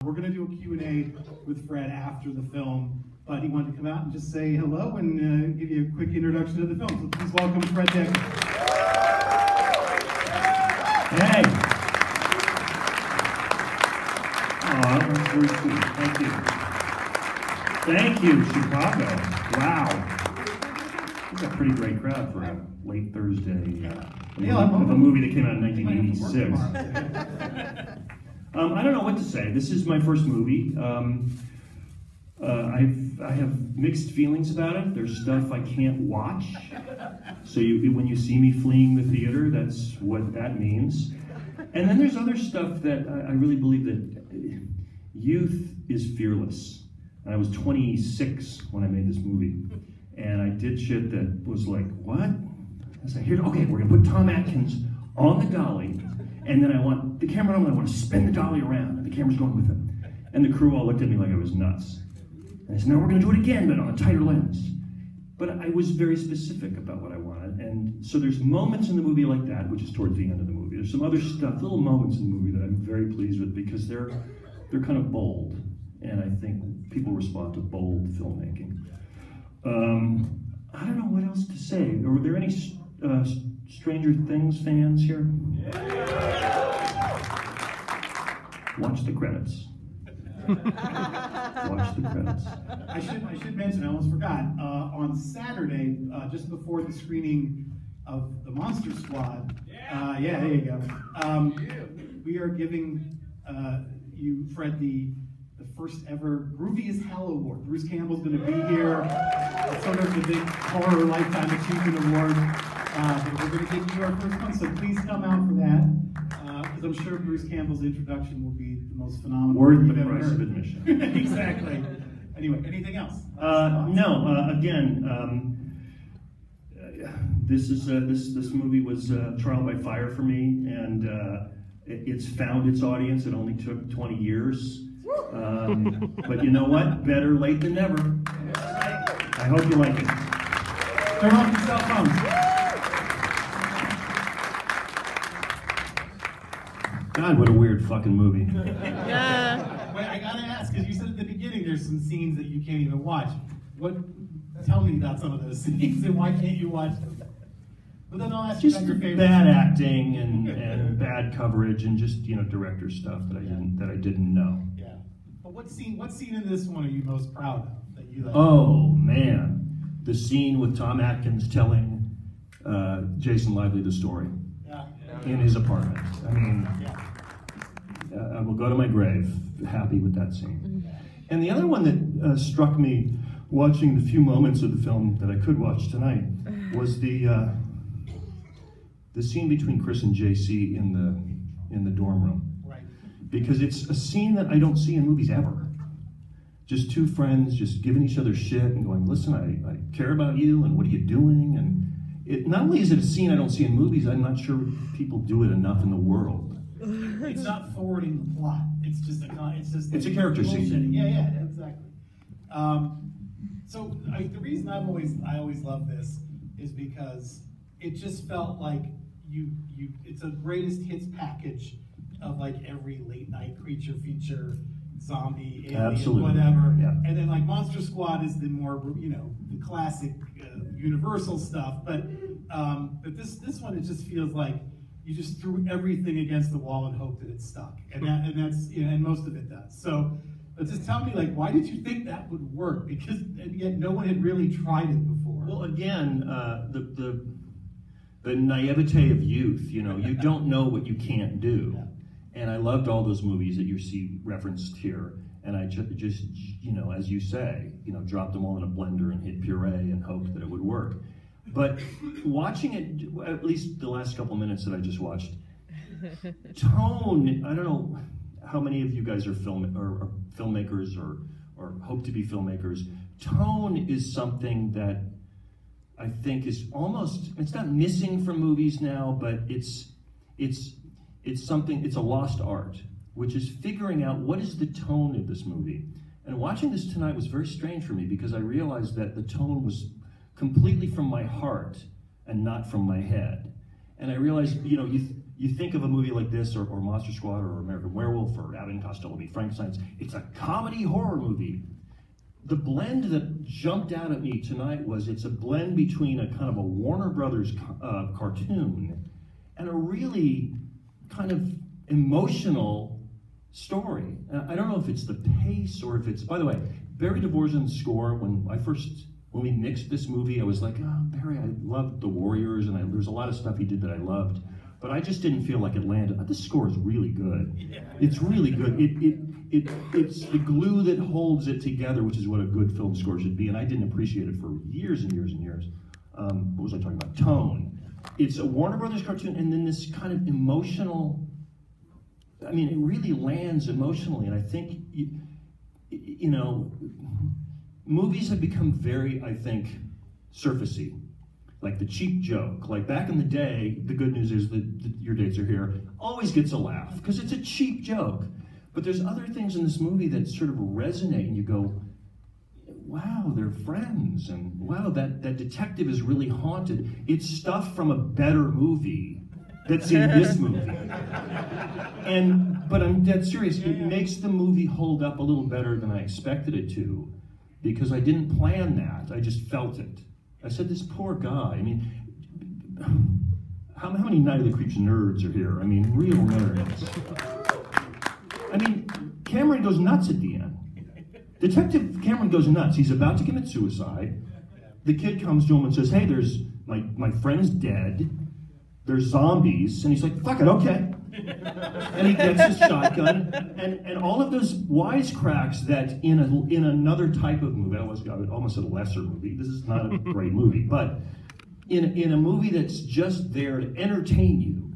We're going to do a Q&A with Fred after the film, but he wanted to come out and just say hello and give you a quick introduction to the film. So please welcome Fred Dekker. Hey! Oh, that's very sweet. Thank you. Thank you, Chicago. Wow. It's a pretty great crowd for a late Thursday of a movie that came out in 1986. I don't know what to say. This is my first movie. I have mixed feelings about it. There's stuff I can't watch. So when you see me fleeing the theater, that's what that means. And then there's other stuff that I really believe that youth is fearless. And I was 26 when I made this movie. And I did shit that was like, what? I said, here, okay, we're gonna put Tom Atkins on the dolly, and then I want the cameraman, I want to spin the dolly around, and the camera's going with him. And the crew all looked at me like I was nuts. And I said, no, we're gonna do it again, but on a tighter lens. But I was very specific about what I wanted. And so there's moments in the movie like that, which is towards the end of the movie. There's some other stuff, little moments in the movie that I'm very pleased with because they're kind of bold. And I think people respond to bold filmmaking. I don't know what else to say. Were there any Stranger Things fans here? Watch the credits. Watch the credits. I should mention, I almost forgot, on Saturday, just before the screening of The Monster Squad, yeah, there you go, we are giving you, Fred, the first ever Groovy as Hell Award. Bruce Campbell's going to be here. It's sort of the big horror lifetime achievement award. But we're going to give you our first one, so please come out for that. Because I'm sure Bruce Campbell's introduction will be the most phenomenal. Worth the price of admission. Exactly. Anyway, anything else? No. Again, this movie was trial by fire for me, and it's found its audience. It only took 20 years. But you know what? Better late than never. I hope you like it. Turn off your cell phones. God, what a weird fucking movie. Yeah. Wait, I gotta ask, because you said at the beginning there's some scenes that you can't even watch. Tell me about some of those scenes and why can't you watch them? But then I'll ask you about your favorite. Bad acting and bad coverage and just director stuff that I didn't know. Yeah. But what scene in this one are you most proud of that you like? Oh man, the scene with Tom Atkins telling Jason Lively the story in his apartment. I mean, I will go to my grave happy with that scene. And the other one that struck me watching the few moments of the film that I could watch tonight was the scene between Chris and JC in the dorm room. Right. Because it's a scene that I don't see in movies ever. Just two friends just giving each other shit and going, listen, I care about you and what are you doing? And not only is it a scene I don't see in movies, I'm not sure people do it enough in the world. It's not forwarding the plot. It's just a character scene. Yeah, exactly. So the reason I always love this is because it just felt like it's a greatest hits package of like every late night creature feature, zombie, alien, absolutely, whatever. Yeah. And then like Monster Squad is the more the classic Universal stuff. But this one, it just feels like you just threw everything against the wall and hoped that it stuck, and that's and most of it does. So, but just tell me, like, why did you think that would work? Because and yet no one had really tried it before. Well, again, the naivete of youth. You don't know what you can't do. Yeah. And I loved all those movies that you see referenced here. And I just as you say, dropped them all in a blender and hit puree and hoped that it would work. But watching it, at least the last couple minutes that I just watched, tone, I don't know how many of you guys are filmmakers or hope to be filmmakers. Tone is something that I think is almost, it's not missing from movies now, but it's something, it's a lost art, which is figuring out what is the tone of this movie. And watching this tonight was very strange for me because I realized that the tone was completely from my heart and not from my head. And I realized, you think of a movie like this, or Monster Squad, or American Werewolf, or Abbott and Costello meet Frankenstein's. It's a comedy horror movie. The blend that jumped out at me tonight was it's a blend between a kind of a Warner Brothers cartoon and a really kind of emotional story. I don't know if it's the pace or if it's, by the way, Barry Dvorak's score, when we mixed this movie, I was like, oh, Barry, I loved The Warriors, and there's a lot of stuff he did that I loved, but I just didn't feel like it landed. This score is really good. It's really good. It's the glue that holds it together, which is what a good film score should be, and I didn't appreciate it for years and years and years. What was I talking about? Tone. It's a Warner Brothers cartoon, and then this kind of emotional, I mean, it really lands emotionally, and I think, you know, movies have become very, I think, surfacey. Like the cheap joke. Like back in the day, the good news is that Your Dates Are Here always gets a laugh, because it's a cheap joke. But there's other things in this movie that sort of resonate, and you go, wow, they're friends, and wow, that detective is really haunted. It's stuff from a better movie that's in this movie. But I'm dead serious, it makes the movie hold up a little better than I expected it to, because I didn't plan that, I just felt it. I said, this poor guy, I mean, how many Night of the Creeps nerds are here? I mean, real nerds. I mean, Cameron goes nuts at the end. Detective Cameron goes nuts. He's about to commit suicide. The kid comes to him and says, hey, there's, my friend's dead. There's zombies. And he's like, fuck it, okay. And he gets his shotgun. And all of those wisecracks that in another type of movie, I almost said a lesser movie. This is not a great movie. But in a movie that's just there to entertain you,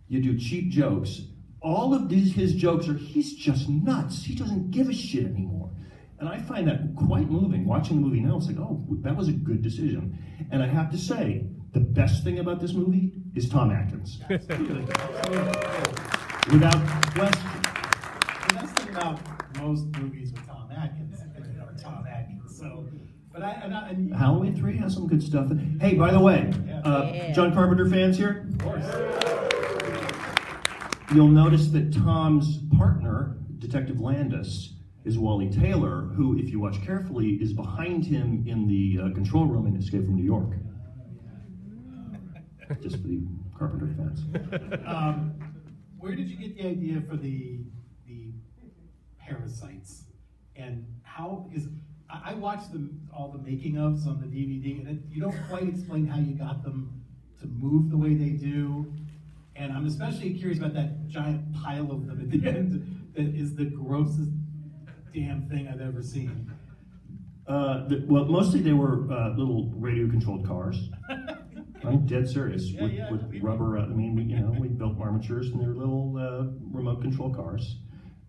you do cheap jokes. All of his jokes are, he's just nuts. He doesn't give a shit anymore. And I find that quite moving. Watching the movie now, it's like, oh, that was a good decision. And I have to say, the best thing about this movie is Tom Atkins. Without question. The best thing about most movies with Tom Atkins are Tom Atkins. So, but and Halloween 3 has some good stuff. Hey, by the way, John Carpenter fans here? Of course. You'll notice that Tom's partner, Detective Landis, is Wally Taylor, who, if you watch carefully, is behind him in the control room in Escape from New York. Just for the Carpenter fans. Where did you get the idea for the Parasites? And how, because I watched all the making ofs on the DVD, and you don't quite explain how you got them to move the way they do. And I'm especially curious about that giant pile of them at the end that is the grossest damn thing I've ever seen. Well, mostly they were little radio-controlled cars. I'm dead serious. With rubber. I mean, we built armatures, and they're little remote-control cars,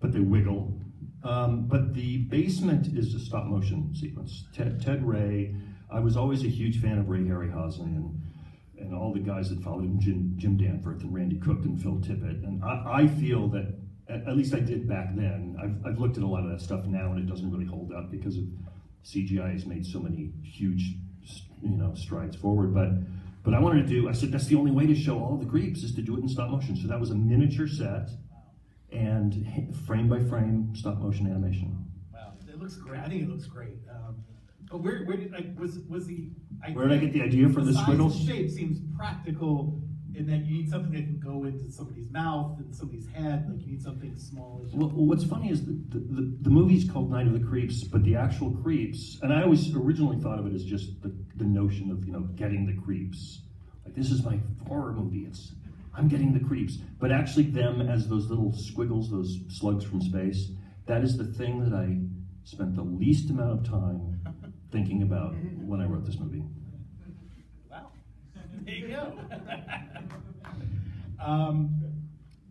but they wiggle. But the basement is a stop-motion sequence. Ted Ray. I was always a huge fan of Ray Harryhausen and all the guys that followed him, Jim Danforth and Randy Cook and Phil Tippett. And I feel that, at least I did back then, I've looked at a lot of that stuff now, and it doesn't really hold up because of CGI has made so many huge, strides forward. But I wanted to I said, that's the only way to show all the creeps is to do it in stop motion. So that was a miniature set and frame by frame stop motion animation. Wow, it looks great. I think it looks great. But where did was the idea? Where did I get the idea for the squiggles? The shape seems practical in that you need something that can go into somebody's mouth and somebody's head. Like you need something small. Well, what's funny is the movie's called Night of the Creeps, but the actual creeps, and I always originally thought of it as just the notion of getting the creeps. Like this is my horror movie. I'm getting the creeps, but actually them as those little squiggles, those slugs from space. That is the thing that I spent the least amount of time thinking about when I wrote this movie. Wow, there you go.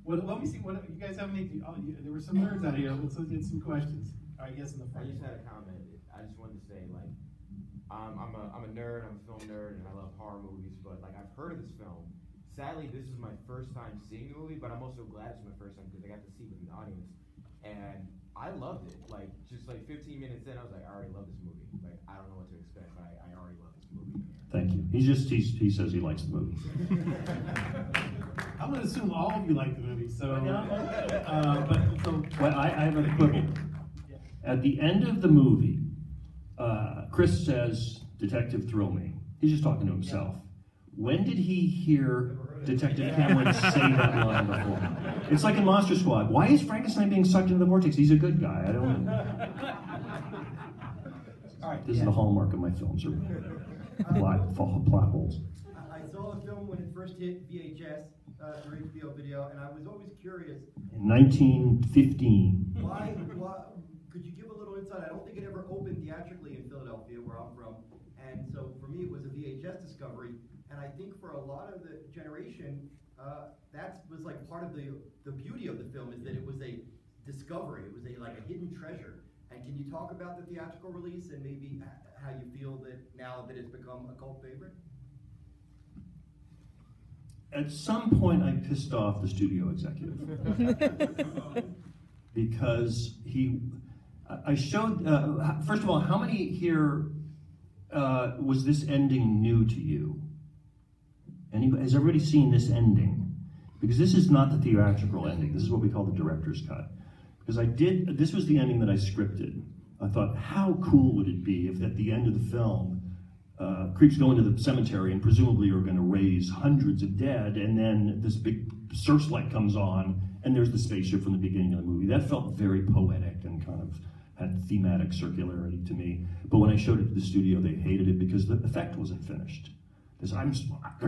Let me see. What you guys have any? There were some nerds out here. Let's get some questions. I guess in the front. I just had a comment. I just wanted to say, like, I'm a nerd. I'm a film nerd, and I love horror movies. But like, I've heard of this film. Sadly, this is my first time seeing the movie, but I'm also glad it's my first time because I got to see it with an audience, and I loved it. Like, just like 15 minutes in, I was like, I already love this movie. Like, I don't know what to expect, but I already love this movie. Thank you. He says he likes the movie. How I'm going to assume all of you like the movie, so... Well, I have a quibble. At the end of the movie, Chris says, "Detective, thrill me." He's just talking to himself. When did he hear Detective Cameron say that line before? It's like in Monster Squad. Why is Frankenstein being sucked into the vortex? He's a good guy. I don't know. All right, This is the hallmark of my films, are plot holes. I saw the film when it first hit VHS, or HBO video, and I was always curious. In 1915. Why, could you give a little insight? I don't think it ever opened theatrically in Philadelphia, where I'm from, and so for me it was a VHS discovery, and I think for a lot of the generation, that was like part of the beauty of the film, is that it was a discovery, it was like a hidden treasure. And can you talk about the theatrical release and maybe how you feel that now that it's become a cult favorite? At some point, I pissed off the studio executive because I showed, first of all, how many here was this ending new to you? Has everybody seen this ending? Because this is not the theatrical ending. This is what we call the director's cut. Because this was the ending that I scripted. I thought, how cool would it be if at the end of the film, creeps go into the cemetery and presumably are going to raise hundreds of dead, and then this big searchlight comes on, and there's the spaceship from the beginning of the movie. That felt very poetic and kind of had thematic circularity to me. But when I showed it to the studio, they hated it because the effect wasn't finished. There's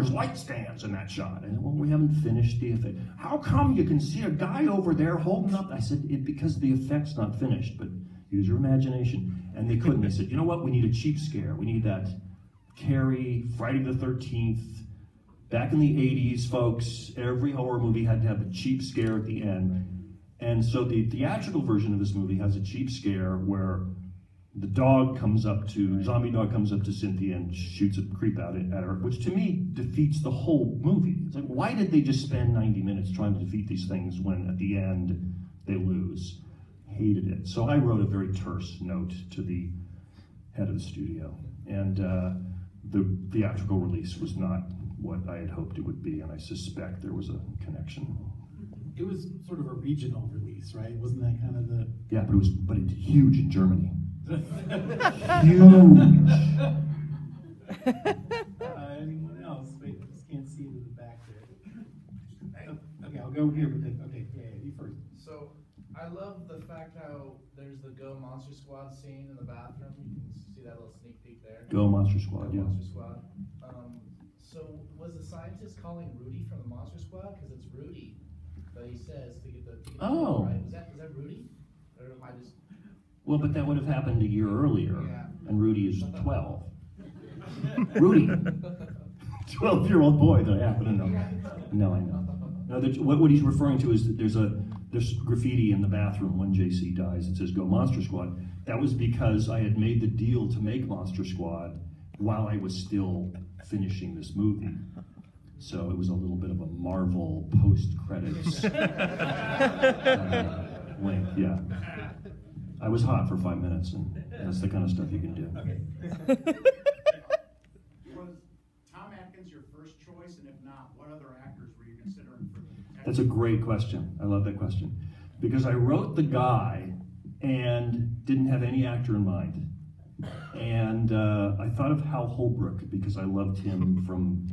light stands in that shot. And well, we haven't finished the effect. How come you can see a guy over there holding up? I said, because the effect's not finished, but use your imagination. And they couldn't. They said, you know what? We need a cheap scare. We need that Carrie, Friday the 13th. Back in the 80s, folks, every horror movie had to have a cheap scare at the end. And so the theatrical version of this movie has a cheap scare where the dog comes up to, zombie dog comes up to Cynthia and shoots a creep out at her, which to me defeats the whole movie. It's like, why did they just spend 90 minutes trying to defeat these things when at the end they lose? Hated it. So I wrote a very terse note to the head of the studio. And the theatrical release was not what I had hoped it would be, and I suspect there was a connection. It was sort of a regional release, right? Wasn't that kind of the... Yeah, but it's huge in Germany. Huge. Anyone else? Wait, I just can't see to the back there. Okay, I'll go here with it. Okay, yeah, you first. So, I love the fact how there's the Go Monster Squad scene in the bathroom. You can see that little sneak peek there. Go Monster Squad, Go yeah. Monster Squad. So, was the scientist calling Rudy from the Monster Squad? Because it's Rudy that he says to get the Oh. right. Was that Rudy? Or am I just... Well, but that would have happened a year earlier, Yeah. and Rudy is 12. Rudy, 12-year-old boy that I happen to know. No, I know. No, what he's referring to is that there's graffiti in the bathroom when JC dies. It says "Go Monster Squad." That was because I had made the deal to make Monster Squad while I was still finishing this movie. So it was a little bit of a Marvel post-credits link, yeah. I was hot for 5 minutes, and that's the kind of stuff you can do. Okay. Was Tom Atkins your first choice, and if not, what other actors were you considering for the... That's a great question. I love that question. Because I wrote the guy and didn't have any actor in mind. And I thought of Hal Holbrook because I loved him from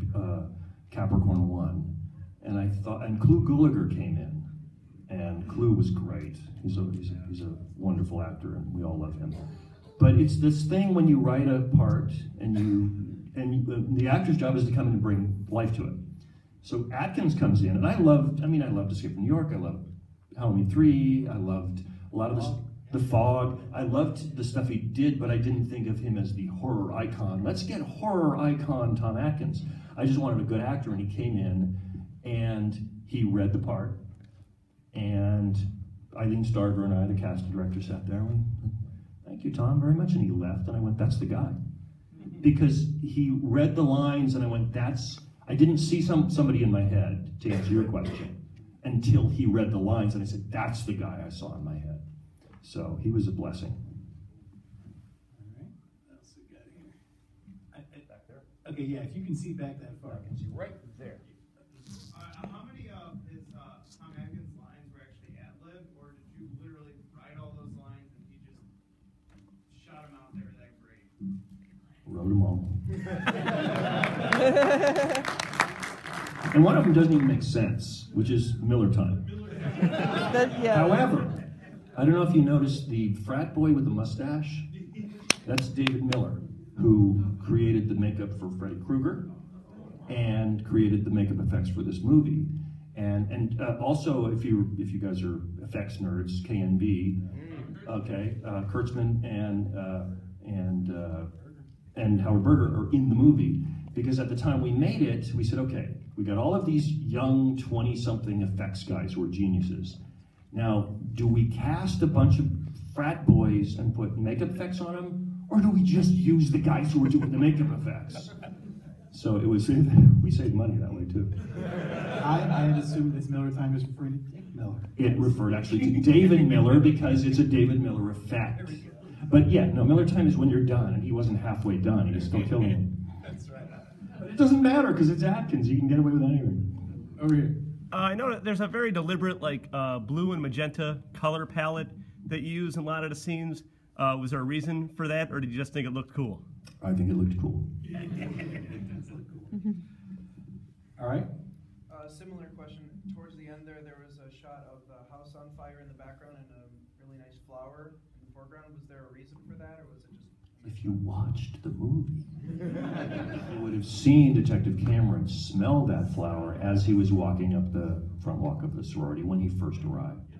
Capricorn 1. And I thought, and Clu Gulager came in, and Clu was great. He's a wonderful actor, and we all love him. But it's this thing when you write a part, and the actor's job is to come in and bring life to it. So Atkins comes in, and I loved Escape from New York. I loved Halloween 3. I loved a lot of the Fog. I loved the stuff he did, but I didn't think of him as the horror icon. Let's get horror icon Tom Atkins. I just wanted a good actor, and he came in, and he read the part, and Eileen Starver and I, the casting director, sat there, and we, thank you, Tom, very much, and he left, and I went, that's the guy. Because he read the lines, and I went, I didn't see somebody in my head, to answer your question, until he read the lines, and I said, that's the guy I saw in my head. So he was a blessing. All right, what else we got here? Back there? Okay, yeah, if you can see back that far. I can see right there. How many Wrote them all. And one of them doesn't even make sense, which is Miller Time. However, I don't know if you noticed the frat boy with the mustache. That's David Miller, who created the makeup for Freddy Krueger and created the makeup effects for this movie. And also, if you guys are effects nerds, KNB, okay, Kurtzman and Howard Berger are in the movie, because at the time we made it, we said, okay, we got all of these young 20-something effects guys who are geniuses. Now, do we cast a bunch of frat boys and put makeup effects on them, or do we just use the guys who were doing the makeup effects? So it was, we saved money that way too. I had assumed this Miller Time was referring to Dick Miller. It referred actually to David Miller because it's a David Miller effect. But yeah, no, Miller Time is when you're done, and he wasn't halfway done, he was still killing him. That's right. But it doesn't matter because it's Atkins, you can get away with anything. Over here. I know that there's a very deliberate, like, blue and magenta color palette that you use in a lot of the scenes. Was there a reason for that, or did you just think it looked cool? I think it looked cool. All right. Similar question. Towards the end there was a shot of the house on fire in the background and a really nice flower in the foreground. Was there a reason for that, or was it just... If you watched the movie, you would have seen Detective Cameron smell that flower as he was walking up the front walk of the sorority when he first arrived.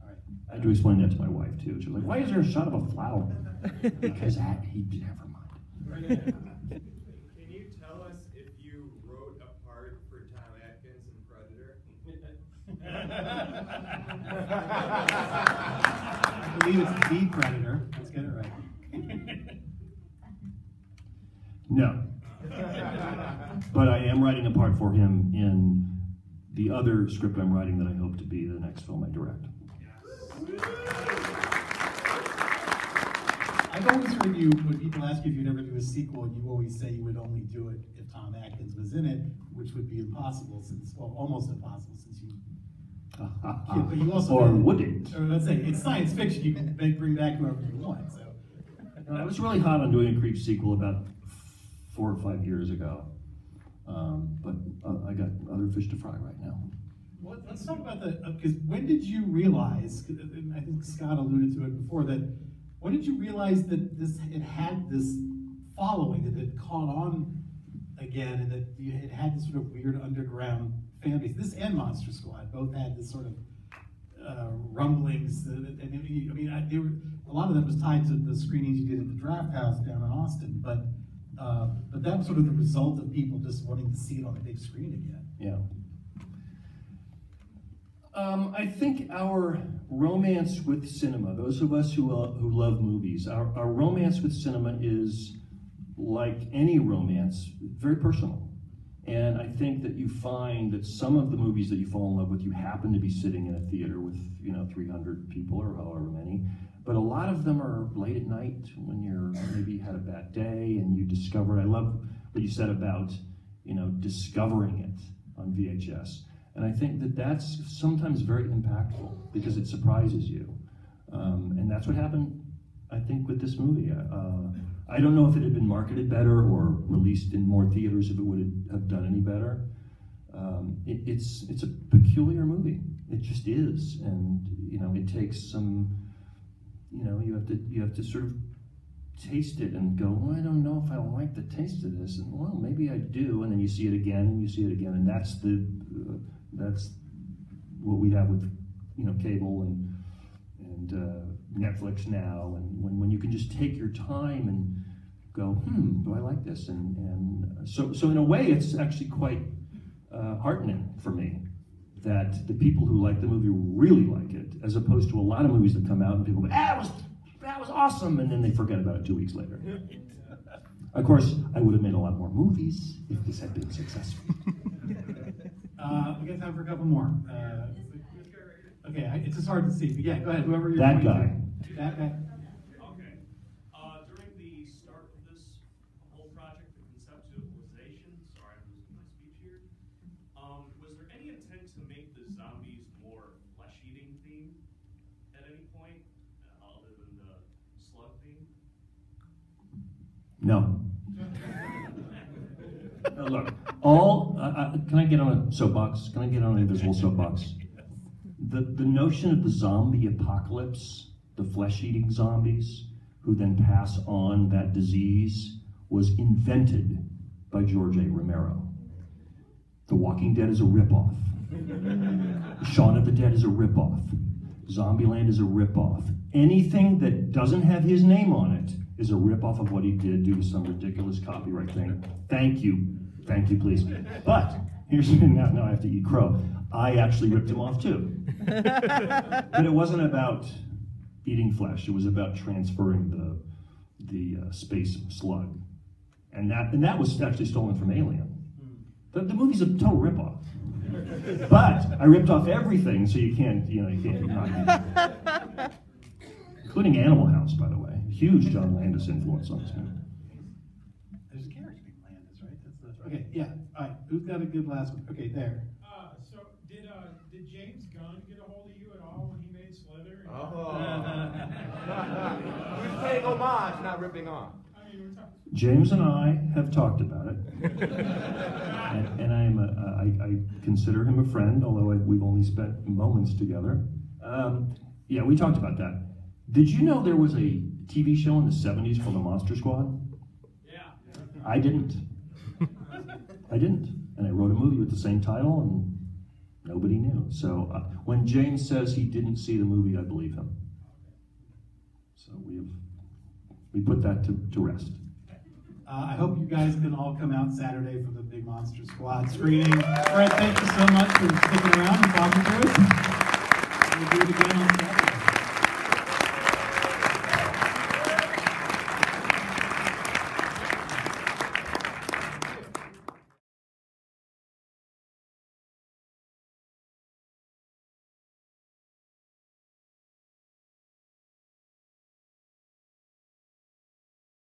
All right. I had to explain that to my wife too. She was like, why is there a shot of a flower? Because never mind. Can you tell us if you wrote a part for Tom Atkins in Predator? I believe it's the Predator. Let's get it right. No. But I am writing a part for him in the other script I'm writing that I hope to be the next film I direct. I've always heard you, when people ask you if you'd ever do a sequel, you always say you would only do it if Tom Atkins was in it, which would be impossible since, well, almost impossible since you... but you also... Or would it? Or let's say, it's science fiction, you can bring back whoever you want, so... I was really hot on doing a CREEPS sequel about 4 or 5 years ago. But I got other fish to fry right now. Well, let's talk about the, because when did you realize, I think Scott alluded to it before, that when did you realize that it had this following, that it caught on again, and that it had this sort of weird underground fan base? This and Monster Squad both had this sort of rumblings, and a lot of that was tied to the screenings you did at the Draft House down in Austin, but that was sort of the result of people just wanting to see it on a big screen again. Yeah. I think our romance with cinema, those of us who love movies, our romance with cinema is like any romance, very personal. And I think that you find that some of the movies that you fall in love with, you happen to be sitting in a theater with, 300 people or however many. But a lot of them are late at night when you're maybe had a bad day and you discover, I love what you said about, discovering it on VHS. And I think that that's sometimes very impactful because it surprises you. And that's what happened, I think, with this movie. I don't know if it had been marketed better or released in more theaters if it would have done any better. It's a peculiar movie. It just is. And, it takes some, you have to sort of taste it and go, well, I don't know if I like the taste of this. And, well, maybe I do. And then you see it again and you see it again. And that's what we have with cable and Netflix now, and when you can just take your time and go, do I like this? And so in a way it's actually quite heartening for me that the people who like the movie really like it, as opposed to a lot of movies that come out and people go, that was awesome, and then they forget about it 2 weeks later. Of course, I would have made a lot more movies if this had been successful. We got time for a couple more. Okay, it's just hard to see. But yeah, go ahead. Whoever you're That guy. That guy. Okay. During the start of this whole project, the conceptualization, sorry, I'm losing my speech here. Was there any intent to make the zombies more flesh-eating themed at any point, other than the slug theme? No. Look, can I get on a soapbox? Can I get on an invisible soapbox? The notion of the zombie apocalypse, the flesh-eating zombies, who then pass on that disease, was invented by George A. Romero. The Walking Dead is a ripoff. Shaun of the Dead is a ripoff. Zombieland is a ripoff. Anything that doesn't have his name on it is a ripoff of what he did due to some ridiculous copyright thing. Thank you, please. But here's now I have to eat crow. I actually ripped him off too. But it wasn't about eating flesh. It was about transferring the space slug, and that was actually stolen from Alien. The movie's a total ripoff. But I ripped off everything, so you can't not, including Animal House, by the way. Huge John Landis influence on this movie. There's a character named Landis, right? That's okay. Yeah. All right. Who's got a good last one? Okay, there. So did James Gunn get a hold of you at all when he made Slither? Oh. He's paying homage, not ripping off. I mean, we're talking. James and I have talked about it, and I consider him a friend, although we've only spent moments together. Yeah, we talked about that. Did you know there was a TV show in the 70s called The Monster Squad? Yeah. I didn't. And I wrote a movie with the same title, and nobody knew. So when James says he didn't see the movie, I believe him. So we put that to rest. I hope you guys can all come out Saturday for the Big Monster Squad screening. Fred, thank you so much for sticking around and talking to us. We'll do it again on Saturday.